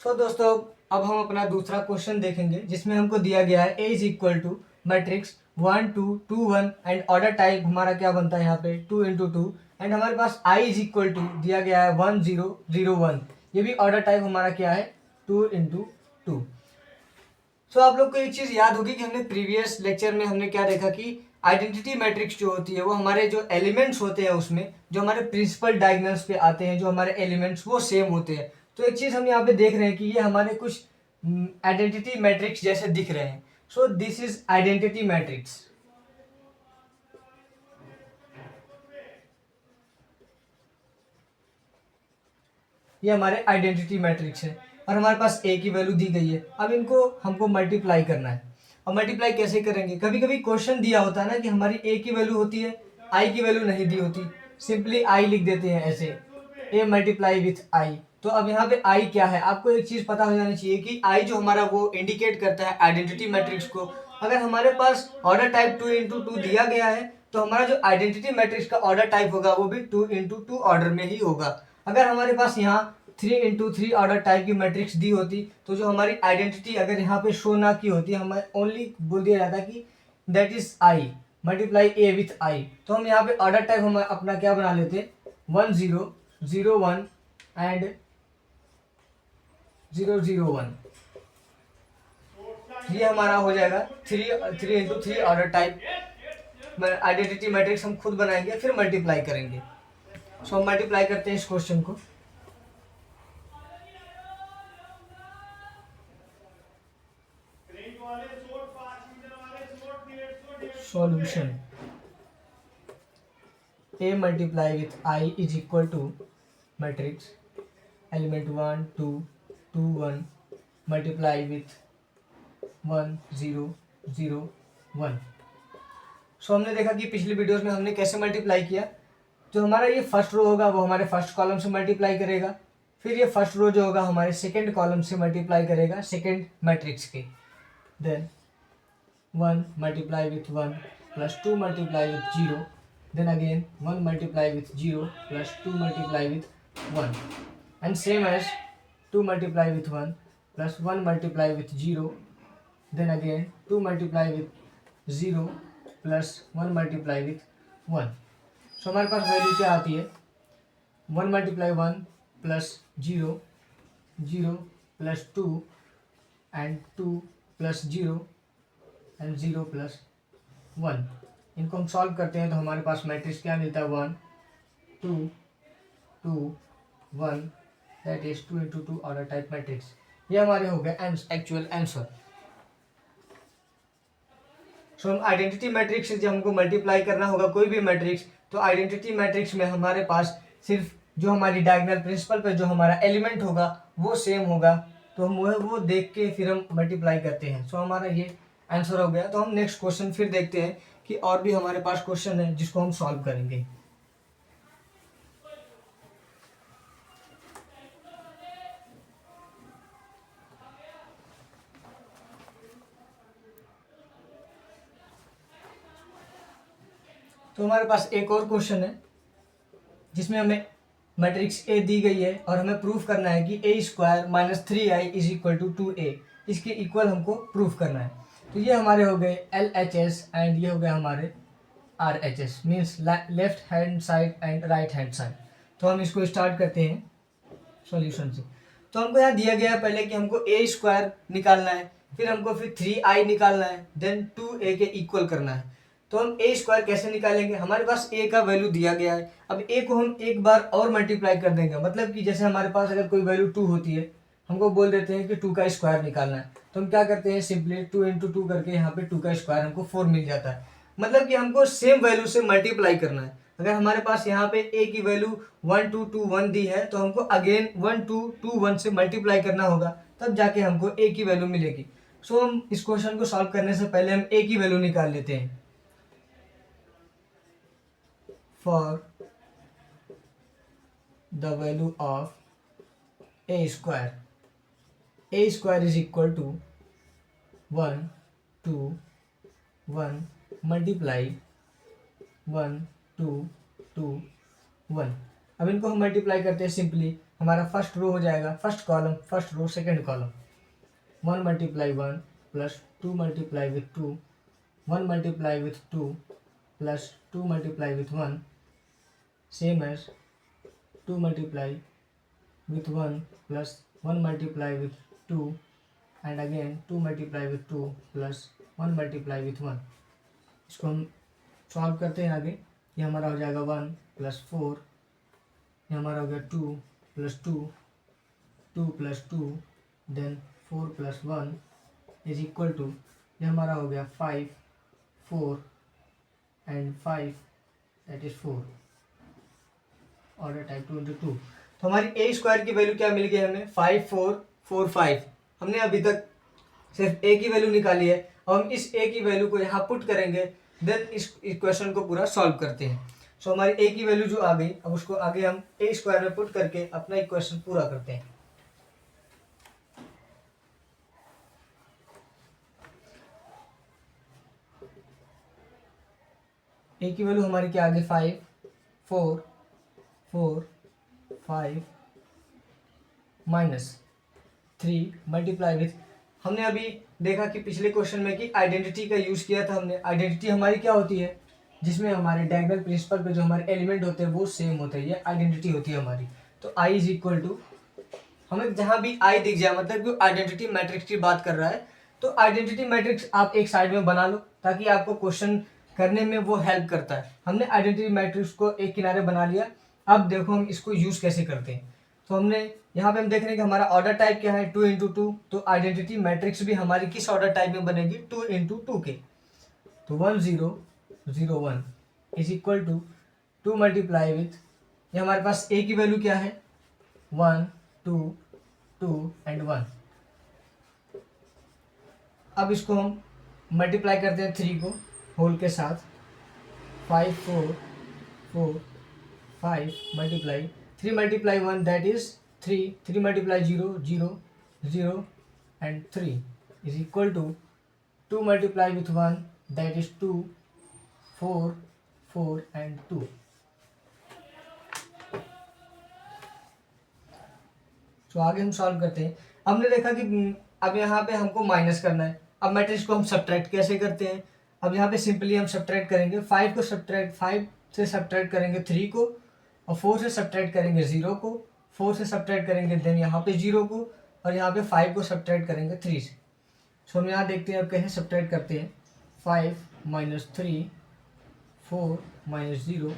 सो दोस्तों, अब हम अपना दूसरा क्वेश्चन देखेंगे जिसमें हमको दिया गया है A is equal to matrix 1 2 2 1 and order type हमारा क्या बनता है यहाँ पे 2 × 2 एंड हमारे पास आई इज इक्वल टू दिया गया है 1 0 0 1। ये भी ऑर्डर टाइप हमारा क्या है 2 × 2। सो आप लोग को एक चीज याद होगी कि हमने प्रीवियस लेक्चर में हमने क्या देखा कि आइडेंटिटी मैट्रिक्स जो होती है वो हमारे जो एलिमेंट्स होते हैं उसमें जो हमारे प्रिंसिपल डायगोनल्स पे आते हैं, जो हमारे एलिमेंट्स वो सेम होते हैं। तो एक चीज हम यहाँ पे देख रहे हैं कि ये हमारे कुछ आइडेंटिटी मैट्रिक्स जैसे दिख रहे हैं। So this is identity matrix. ये हमारे आइडेंटिटी मैट्रिक्स है और हमारे पास ए की वैल्यू दी गई है। अब इनको हमको मल्टीप्लाई करना है। और मल्टीप्लाई कैसे करेंगे? कभी कभी क्वेश्चन दिया होता है ना कि हमारी ए की वैल्यू होती है, आई की वैल्यू नहीं दी होती, सिंपली आई लिख देते हैं ऐसे, ए मल्टीप्लाई विथ आई। तो अब यहाँ पे आई क्या है आपको एक चीज पता हो जानी चाहिए कि आई जो हमारा वो इंडिकेट करता है आइडेंटिटी मैट्रिक्स को। अगर हमारे पास ऑर्डर टाइप 2 × 2 दिया गया है तो हमारा जो आइडेंटिटी मैट्रिक्स का ऑर्डर टाइप होगा वो भी 2 × 2 ऑर्डर में ही होगा। अगर हमारे पास यहाँ 3 × 3 ऑर्डर टाइप की मैट्रिक्स दी होती तो जो हमारी आइडेंटिटी अगर यहाँ पे शो ना की होती, हमें ओनली बोल दिया जाता कि that is I multiply A with I. तो हम यहाँ पे ऑर्डर टाइप हम अपना क्या बना लेते 1 0 0 1 एंड 0 0 1। ये हमारा हो जाएगा 3 × 3 ऑर्डर टाइप आइडेंटिटी मैट्रिक्स हम खुद बनाएंगे, फिर मल्टीप्लाई करेंगे। सो हम मल्टीप्लाई करते हैं इस क्वेश्चन को। Solution A multiply with I is equal to matrix element 1 2 2 1 multiply with 1 0 0 1। So हमने देखा कि पिछली वीडियोस में हमने कैसे मल्टीप्लाई किया। जो हमारा ये फर्स्ट रो होगा वो हमारे फर्स्ट कॉलम से मल्टीप्लाई करेगा, फिर ये फर्स्ट रो जो होगा हमारे सेकेंड कॉलम से मल्टीप्लाई करेगा सेकेंड मैट्रिक्स के। Then 1 multiply with 1 plus 2 multiply with 0, then again 1 multiply with 0 plus 2 multiply with 1, and same as 2 multiply with 1 plus 1 multiply with 0, then again 2 multiply with 0 plus 1 multiply with 1। सो हमारे पास value क्या आती है 1 multiply 1 plus 0 0 plus 2 and 2 plus 0 and 0 plus 1। इनको हम solve करते हैं तो हमारे पास मैट्रिक्स क्या मिलता है 1 2 2 1, that is 2 × 2 order type matrix. ये हमारे हो गए एक्चुअल आंसर। सो हम आइडेंटिटी मैट्रिक्स से जब हमको मल्टीप्लाई करना होगा कोई भी मैट्रिक्स, तो आइडेंटिटी मैट्रिक्स में हमारे पास सिर्फ जो हमारी डायगोनल प्रिंसिपल पे जो हमारा एलिमेंट होगा वो सेम होगा, तो हम वो देख के फिर हम मल्टीप्लाई करते हैं। सो हमारा ये आंसर हो गया। तो हम नेक्स्ट क्वेश्चन फिर देखते हैं कि और भी हमारे पास क्वेश्चन है जिसको हम सॉल्व करेंगे। तो हमारे पास एक और क्वेश्चन है जिसमें हमें मैट्रिक्स ए दी गई है और हमें प्रूफ करना है कि a² - 3i is equal to 2a, इसके इक्वल हमको प्रूफ करना है। तो ये हमारे हो गए LHS एंड ये हो गए हमारे RHS, means left hand side and right hand side. तो हम इसको स्टार्ट करते हैं सॉल्यूशन से। तो हमको यहाँ दिया गया है पहले कि हमको a² निकालना है, फिर हमको फिर 3i निकालना है, देन 2a के इक्वल करना है। तो हम a² कैसे निकालेंगे? हमारे पास a का वैल्यू दिया गया है। अब a को हम एक बार और मल्टीप्लाई कर देंगे, मतलब कि जैसे हमारे पास अगर कोई वैल्यू 2 होती है, हमको बोल देते हैं कि 2 का स्क्वायर निकालना है, तो हम क्या करते हैं सिंपली 2 × 2 करके यहाँ पे 2 का स्क्वायर हमको 4 मिल जाता है। मतलब कि हमको सेम वैल्यू से मल्टीप्लाई करना है। अगर हमारे पास यहाँ पे a की वैल्यू 1 2 2 1 दी है तो हमको अगेन 1 2 2 1 से मल्टीप्लाई करना होगा, तब जाके हमको a की वैल्यू मिलेगी। सो हम इस क्वेश्चन को सॉल्व करने से पहले हम a की वैल्यू निकाल लेते हैं। For the value of a² is equal to 1 2 1 multiply 1 2 2 1। अब इनको हम मल्टीप्लाई करते हैं सिंपली, हमारा फर्स्ट रो हो जाएगा, first column, first row, second column, 1 multiply 1 plus 2 multiply with 2, 1 multiply with 2 plus 2 multiply with 1, same as 2 multiply with 1 plus 1 multiply with 2 and again 2 multiply with 2 plus 1 multiply with 1। इसको हम solve करते हैं आगे। ये हमारा हो जाएगा 1 प्लस 4, ये हमारा हो गया 2 plus 2, 2 plus 2, then 4 plus 1 is equal to, ये हमारा हो गया 5, 4 and 5 that is 4, order type 2 into 2। तो हमारी ए स्क्वायर की वैल्यू क्या मिल गई हमें, 5 4 4 5। हमने अभी तक सिर्फ ए की वैल्यू निकाली है, और हम इस ए की वैल्यू को यहाँ पुट करेंगे, देन इस इक्वेशन को पूरा सॉल्व करते हैं। सो हमारी ए की वैल्यू जो आ गई, अब उसको आगे हम ए स्क्वायर में पुट करके अपना इक्वेशन पूरा करते हैं। ए की वैल्यू हमारी क्या आ गई, 5 4 4 5 माइनस 3 मल्टीप्लाई विथ, हमने अभी देखा कि पिछले क्वेश्चन में कि आइडेंटिटी का यूज़ किया था हमने। आइडेंटिटी हमारी क्या होती है, जिसमें हमारे डायगोनल प्रिंसिपल पे जो हमारे एलिमेंट होते हैं वो सेम होते हैं, ये आइडेंटिटी होती है हमारी। तो आई इज इक्वल टू, हमें जहाँ भी आई दिख जाए, मतलब कि आइडेंटिटी मैट्रिक्स की बात कर रहा है, तो आइडेंटिटी मैट्रिक्स आप एक साइड में बना लो ताकि आपको क्वेश्चन करने में वो हेल्प करता है। हमने आइडेंटिटी मैट्रिक्स को एक किनारे बना लिया। अब देखो हम इसको यूज़ कैसे करते हैं। तो हमने यहाँ पे हम देख रहे हैं कि हमारा ऑर्डर टाइप क्या है, 2 into 2। तो आइडेंटिटी मैट्रिक्स भी हमारी किस ऑर्डर टाइप में बनेगी, 2 into 2 के। तो 1 0 0 1 is equal to 2 multiply with, ये हमारे पास ए की वैल्यू क्या है, 1 2 2 एंड 1। अब इसको हम मल्टीप्लाई करते हैं 3 को होल के साथ, 5 4 4 5 multiply 3 multiply 1 that is 3, 3 multiply 0 0 0 and 3 is equal to 2 multiply with 1 that is 2 4 4 and 2। तो आगे हम सॉल्व करते हैं। हमने देखा कि अब यहाँ पे हमको माइनस करना है। अब मैट्रिक्स को हम सब्ट्रैक्ट कैसे करते हैं, अब यहाँ पे सिंपली हम सब्ट्रैक्ट करेंगे, 5 से सब्ट्रैक्ट करेंगे 3 को, और 4 से सब्ट्रैक्ट करेंगे 0 को, 4 से सब्ट्रैक्ट करेंगे देन यहाँ पे 0 को, और यहाँ पे 5 को सब्ट्रैक्ट करेंगे 3 से। सो हम यहाँ देखते हैं अब कैसे सब्ट्रैक्ट करते हैं। 5 minus 3, 4 minus 0,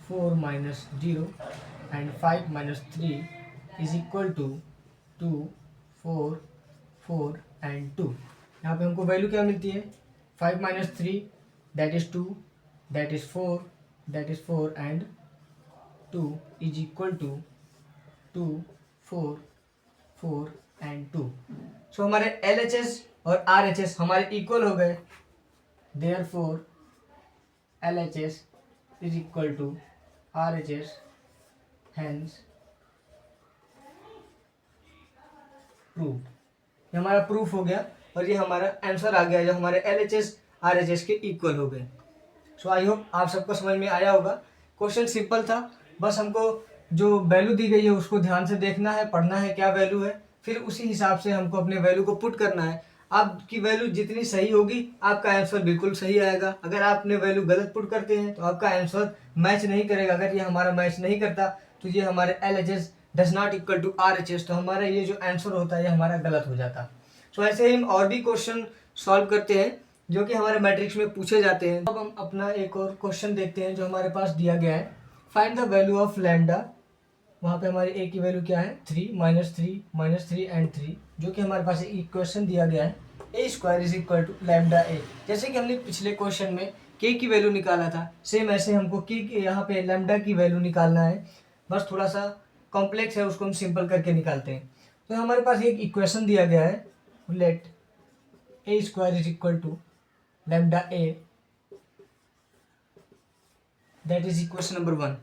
4 minus 0 and 5 minus 3 is equal to 2 4 4 and 2। यहाँ पे हमको वैल्यू क्या मिलती है, 5 minus 3 that is 2, that is 4, that is 4 and 2 is equal to 2 4 4 and 2। So हमारे LHS और RHS हमारे इक्वल हो गए, therefore LHS is equal to RHS, hence proof. ये हमारा प्रूफ हो गया और ये हमारा आंसर आ गया जो हमारे LHS RHS के इक्वल हो गए। सो आई होप आप सबको समझ में आया होगा। क्वेश्चन सिंपल था, बस हमको जो वैल्यू दी गई है उसको ध्यान से देखना है, पढ़ना है क्या वैल्यू है, फिर उसी हिसाब से हमको अपने वैल्यू को पुट करना है। आपकी वैल्यू जितनी सही होगी आपका आंसर बिल्कुल सही आएगा। अगर आपने वैल्यू गलत पुट करते हैं तो आपका आंसर मैच नहीं करेगा। अगर ये हमारा मैच नहीं करता तो ये हमारे LHS does not equal to RHS, तो हमारा ये जो आंसर होता है ये हमारा गलत हो जाता। सो ऐसे ही हम और भी क्वेश्चन सॉल्व करते हैं जो कि हमारे मैट्रिक्स में पूछे जाते हैं। अब हम अपना एक और क्वेश्चन देखते हैं जो हमारे पास दिया गया है, find the value of lambda. वहाँ पे हमारे ए की वैल्यू क्या है, 3 माइनस 3 एंड 3, जो कि हमारे पास एक इक्वेशन दिया गया है, A square is equal to lambda A. जैसे कि हमने पिछले क्वेश्चन में के की वैल्यू निकाला था, सेम ऐसे हमको के यहाँ पे लैम्डा की वैल्यू निकालना है। बस थोड़ा सा कॉम्प्लेक्स है, उसको हम सिंपल करके निकालते हैं। तो हमारे पास एक इक्वेशन दिया गया है, let A square is equal to lambda A, that is equation number 1।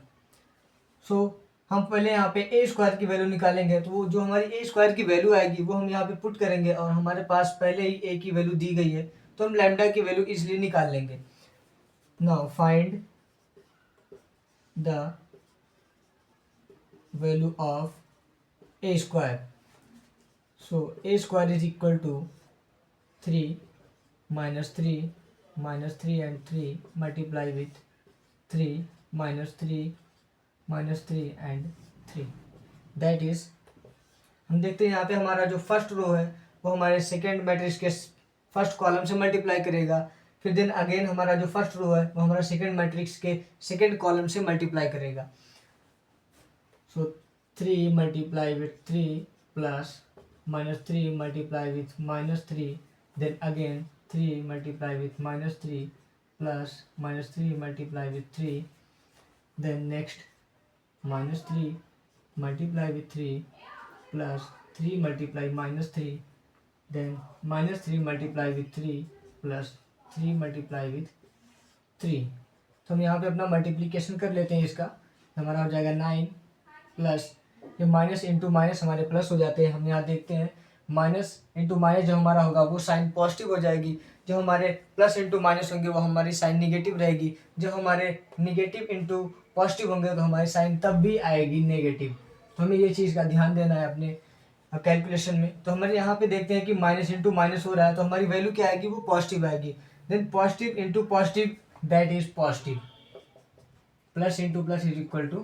सो हम पहले यहाँ पे ए स्क्वायर की वैल्यू निकालेंगे, तो वो जो हमारी ए स्क्वायर की वैल्यू आएगी वो हम यहाँ पे पुट करेंगे, और हमारे पास पहले ही ए की वैल्यू दी गई है तो हम लैम्डा की वैल्यू इसलिए निकाल लेंगे। Now find the value of a square. So a square is equal to 3 minus 3 minus 3 and 3 multiply with 3 minus 3 minus 3 and 3. That is, हम देखते हैं यहाँ पे हमारा जो फर्स्ट रो है वो हमारे सेकेंड मैट्रिक्स के फर्स्ट कॉलम से मल्टीप्लाई करेगा, फिर देन अगेन हमारा जो फर्स्ट रो है वो हमारा सेकेंड मैट्रिक्स के सेकेंड कॉलम से मल्टीप्लाई करेगा. सो 3 multiply with 3 plus minus 3 multiply with minus 3, then again 3 multiply with minus 3 plus minus 3 multiply with 3, then next minus 3 multiply with 3 plus 3 multiply minus 3, then minus 3 multiply with 3 plus 3 multiply with 3. तो हम यहाँ पे अपना multiplication कर लेते हैं. इसका हमारा हो जाएगा 9 प्लस ये माइनस इंटू माइनस हमारे प्लस हो जाते हैं. हम यहाँ देखते हैं माइनस इंटू माइनस जो हमारा होगा वो साइन पॉजिटिव हो जाएगी, जो हमारे प्लस इंटू माइनस होंगे वो हमारी साइन निगेटिव रहेगी, जो हमारे निगेटिव इंटू पॉजिटिव होंगे तो हमारी साइन तब भी आएगी नेगेटिव. तो हमें ये चीज़ का ध्यान देना है अपने कैलकुलेशन में. तो हमारे यहाँ पे देखते हैं कि माइनस इंटू माइनस हो रहा है तो हमारी वैल्यू क्या आएगी, वो पॉजिटिव आएगी. Then positive into positive that is positive, plus into plus is equal to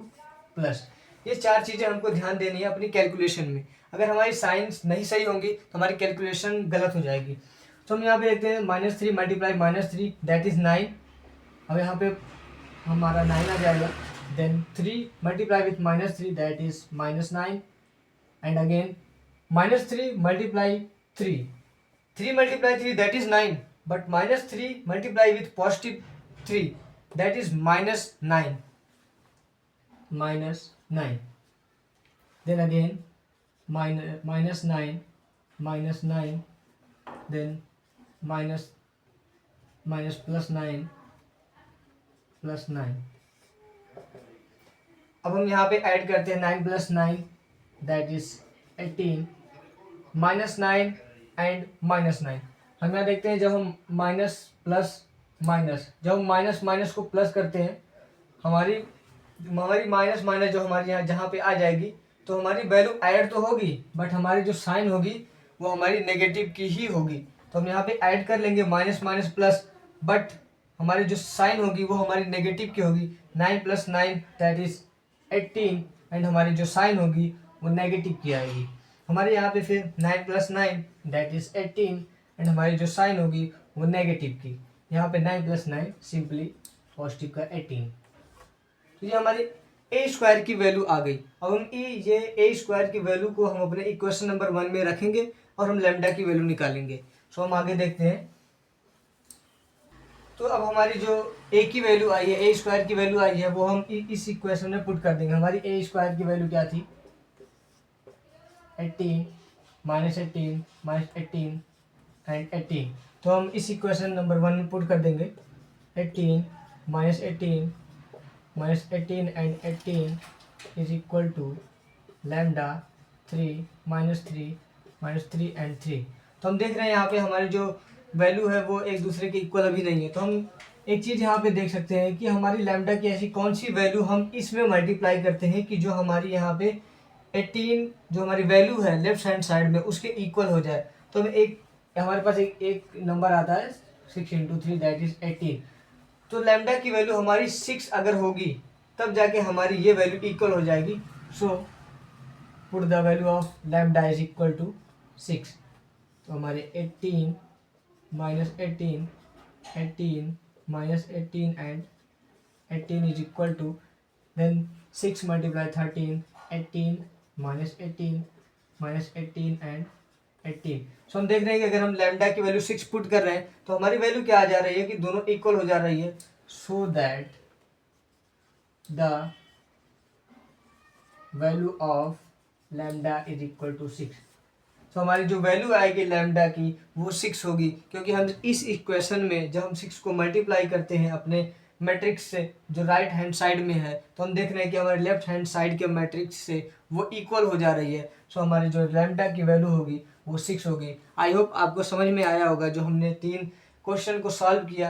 plus. ये चार चीज़ें हमको ध्यान देनी है अपनी कैलकुलेशन में. अगर हमारी साइंस नहीं सही होंगी तो हमारी कैलकुलेशन गलत हो जाएगी. तो हम यहाँ पे देखते हैं minus 3 multiply minus 3 that is 9. अब यहाँ पे हमारा 9 आ जाएगा. Then 3 multiply with minus 3 that is minus 9 and again minus 3 multiply 3 multiply 3 that is 9, but minus 3 multiply with positive 3 that is minus 9. Then again minus 9 then minus plus 9 plus 9. अब हम यहाँ पे ऐड करते हैं 9 plus 9 that is 18 minus 9 and minus 9. हम यहाँ देखते हैं जब हम माइनस प्लस माइनस, जब हम माइनस माइनस को प्लस करते हैं हमारी माइनस माइनस जो हमारी यहाँ जहाँ पे आ जाएगी तो हमारी वैल्यू ऐड तो होगी बट हमारी जो साइन होगी वो हमारी नेगेटिव की ही होगी. तो हम यहाँ पे ऐड कर लेंगे माइनस माइनस प्लस, बट हमारी जो साइन होगी वो हमारी नेगेटिव की होगी. 9 प्लस 9 दैट इज 18 एंड हमारी जो साइन होगी वो नेगेटिव की आएगी. हमारे यहाँ पे फिर 9 प्लस 9 दैट इज 18 एंड हमारी जो साइन होगी वो नेगेटिव की. यहाँ पे 9 प्लस 9 सिंपली पॉजिटिव का 18. तो ये हमारी ए स्क्वायर की वैल्यू आ गई. अब हम ये ए स्क्वायर की वैल्यू को हम अपने इक्वेशन नंबर 1 में रखेंगे और हम लैम्डा की वैल्यू निकालेंगे. सो हम आगे देखते हैं. तो अब हमारी जो ए की वैल्यू आई है, ए स्क्वायर की वैल्यू आई है, वो हम इस इक्वेशन में पुट कर देंगे. हमारी ए स्क्वायर की वैल्यू क्या थी, 18 माइनस 18 एंड 18. तो हम इस इक्वेशन नंबर 1 में पुट कर देंगे 18 minus 18 and 18 is equal to lambda 3 minus 3 and 3. तो हम देख रहे हैं यहाँ पे हमारी जो वैल्यू है वो एक दूसरे के इक्वल अभी नहीं है. तो हम एक चीज़ यहाँ पे देख सकते हैं कि हमारी लैम्डा की ऐसी कौन सी वैल्यू हम इसमें मल्टीप्लाई करते हैं कि जो हमारी यहाँ पे 18 जो हमारी वैल्यू है लेफ्ट हैंड साइड में उसके इक्वल हो जाए. तो हमें हमारे पास एक नंबर आता है 6 इंटू 3 दैट इज 18. तो लैम्डा की वैल्यू हमारी 6 अगर होगी तब जाके हमारी ये वैल्यू इक्वल हो जाएगी. So put the value of lambda is equal to 6. तो हमारे 18 minus 18 minus 18 and 18 is equal to then 6 multiply 13 18 minus 18 and 18. So हम देख रहे हैं कि अगर हम लैम्डा की वैल्यू 6 पुट कर रहे हैं तो हमारी वैल्यू क्या आ जा रही है कि दोनों इक्वल हो जा रही है. So that the value of lambda is equal to 6. तो हमारी जो वैल्यू आएगी लैम्डा की वो 6 होगी, क्योंकि हम इस इक्वेशन में जब हम 6 को मल्टीप्लाई करते हैं अपने मैट्रिक्स से जो राइट हैंड साइड में है तो हम देख रहे हैं कि हमारे लेफ्ट हैंड साइड के मैट्रिक्स से वो इक्वल हो जा रही है. सो हमारी जो लैम्डा की वैल्यू होगी वो 6 होगी. आई होप आपको समझ में आया होगा जो हमने 3 क्वेश्चन को सॉल्व किया.